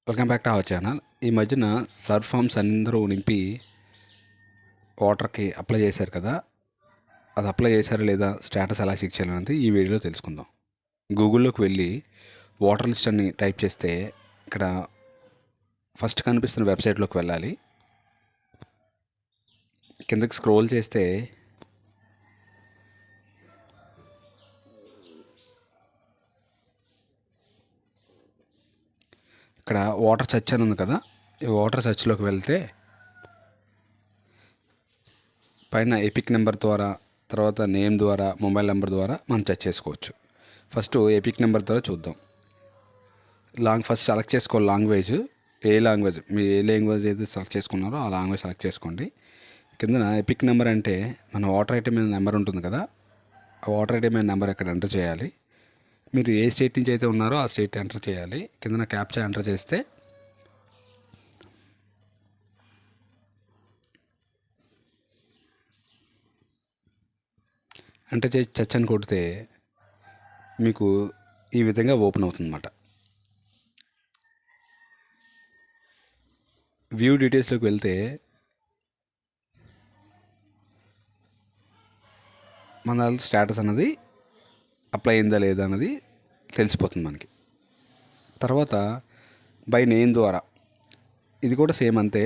Welcome back to our channel. ఈ మధ్యన Surf forms అందరూ నింపి వాటర్కి అప్లై చేశారు కదా, అది అప్లై చేశారా లేదా, స్టేటస్ ఎలా చెక్ చేయాలనేది ఈ వీడియోలో తెలుసుకుందాం. గూగుల్లోకి వెళ్ళి వాటర్ లిస్ట్ అని టైప్ చేస్తే ఇక్కడ ఫస్ట్ కనిపిస్తున్న వెబ్సైట్లోకి వెళ్ళాలి. కిందకి స్క్రోల్ చేస్తే ఇక్కడ వాటర్ సర్చ్ అని ఉంది కదా, ఈ వాటర్ సర్చ్లోకి వెళ్తే పైన ఎపిక్ నెంబర్ ద్వారా, తర్వాత నేమ్ ద్వారా, మొబైల్ నెంబర్ ద్వారా మనం సెర్చ్ చేసుకోవచ్చు. ఫస్ట్ ఎపిక్ నెంబర్ ద్వారా చూద్దాం. ఫస్ట్ సెలెక్ట్ చేసుకోవాలి లాంగ్వేజ్. మీరు ఏ లాంగ్వేజ్ అయితే సెలెక్ట్ చేసుకున్నారో ఆ లాంగ్వేజ్ సెలెక్ట్ చేసుకోండి. కిందన ఎపిక్ నెంబర్ అంటే మన వాటర్ ఐటమ్ మీద నెంబర్ ఉంటుంది కదా, ఆ వాటర్ ఐటమ్ మీద నెంబర్ ఇక్కడ ఎంటర్ చేయాలి. మీరు ఏ స్టేట్ నుంచి అయితే ఉన్నారో ఆ స్టేట్ ఎంటర్ చేయాలి. కిందన క్యాప్చా ఎంటర్ చేస్తే ఎంటర్ చేసి సెర్చ్ అని కొడితే మీకు ఈ విధంగా ఓపెన్ అవుతుందన్నమాట. వ్యూ డీటెయిల్స్లోకి వెళ్తే మన స్టేటస్ అన్నది అప్లై అయిందా లేదా అన్నది తెలిసిపోతుంది మనకి. తర్వాత బై నేమ్ ద్వారా ఇది కూడా సేమ్ అంతే.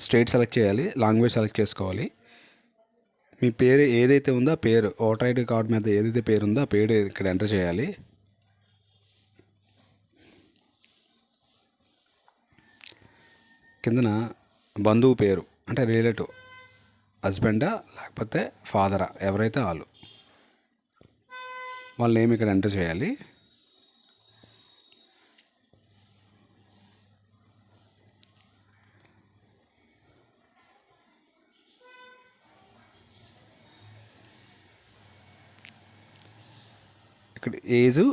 స్టేట్ సెలెక్ట్ చేయాలి, లాంగ్వేజ్ సెలెక్ట్ చేసుకోవాలి. మీ పేరు ఏదైతే ఉందో ఆ పేరు, ఓటర్ ఐడి కార్డు మీద ఏదైతే పేరు ఉందో ఆ పేరు ఇక్కడ ఎంటర్ చేయాలి. కిందన బంధువు పేరు అంటే రిలేటివ్, హస్బెండా లేకపోతే ఫాదరా, ఎవరైతే వాళ్ళ నేమ్ ఇక్కడ ఎంటర్ చేయాలి. ఇక్కడ ఏజు,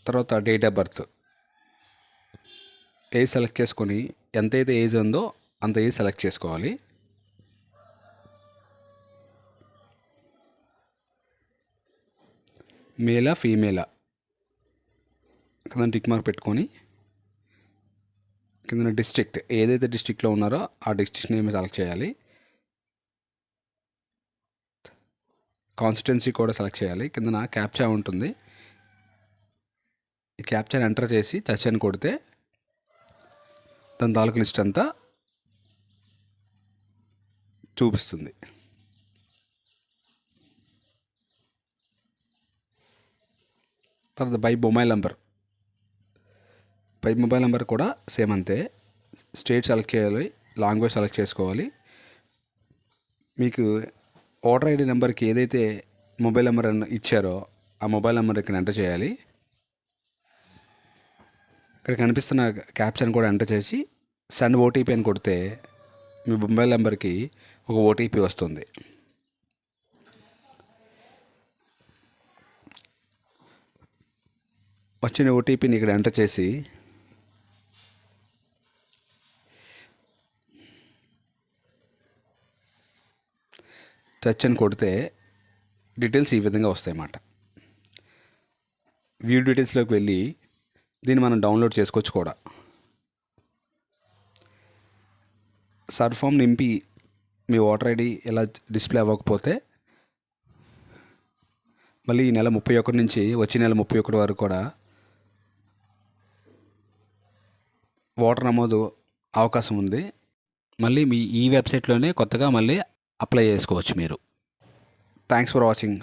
తర్వాత date of birth, age select చేసుకొని ఎంతైతే ఏజ్ ఉందో అంత ఏజ్ సెలెక్ట్ చేసుకోవాలి. మేలా ఫీమేలా కింద టిక్ మార్క్ పెట్టుకొని కింద డిస్ట్రిక్ట్ ఏదైతే డిస్ట్రిక్ట్లో ఉన్నారో ఆ డిస్ట్రిక్ట్ నేమ్ సెలెక్ట్ చేయాలి. కాన్స్టిట్యున్సీ కూడా సెలెక్ట్ చేయాలి. కిందన క్యాప్చా ఉంటుంది, ఈ క్యాప్చాని ఎంటర్ చేసి సెర్చ్ అని కొడితే దాని తాలూకు లిస్ట్ అంతా చూపిస్తుంది. తర్వాత బై మొబైల్ నెంబర్ కూడా సేమ్ అంతే. స్టేట్ సెలెక్ట్ చేయాలి, లాంగ్వేజ్ సెలెక్ట్ చేసుకోవాలి. మీకు ఓటర్ ఐడి నెంబర్కి ఏదైతే మొబైల్ నెంబర్ ఇచ్చారో ఆ మొబైల్ నెంబర్ ఇక్కడ ఎంటర్ చేయాలి. ఇక్కడ కనిపిస్తున్న క్యాప్షన్ కూడా ఎంటర్ చేసి సెండ్ ఓటీపీ అని కొడితే మీ మొబైల్ నెంబర్కి ఒక ఓటీపీ వస్తుంది. వచ్చిన ఓటీపీని ఇక్కడ ఎంటర్ చేసి సెర్చ్ అని కొడితే డీటెయిల్స్ ఈ విధంగా వస్తాయన్నమాట. వ్యూ డీటెయిల్స్లోకి వెళ్ళి దీన్ని మనం డౌన్లోడ్ చేసుకోవచ్చు కూడా. సర్ఫ్ ఫామ్ నింపి మీ ఓటర్ ఐడి ఇలా డిస్ప్లే అవ్వకపోతే మళ్ళీ ఈ నెల 31 నుంచి వచ్చే నెల 31 వరకు కూడా ఓటర్ నమోదు అవకాశం ఉంది. మళ్ళీ మీ ఈ వెబ్సైట్లోనే కొత్తగా మళ్ళీ అప్లై చేసుకోవచ్చు మీరు. Thanks for watching.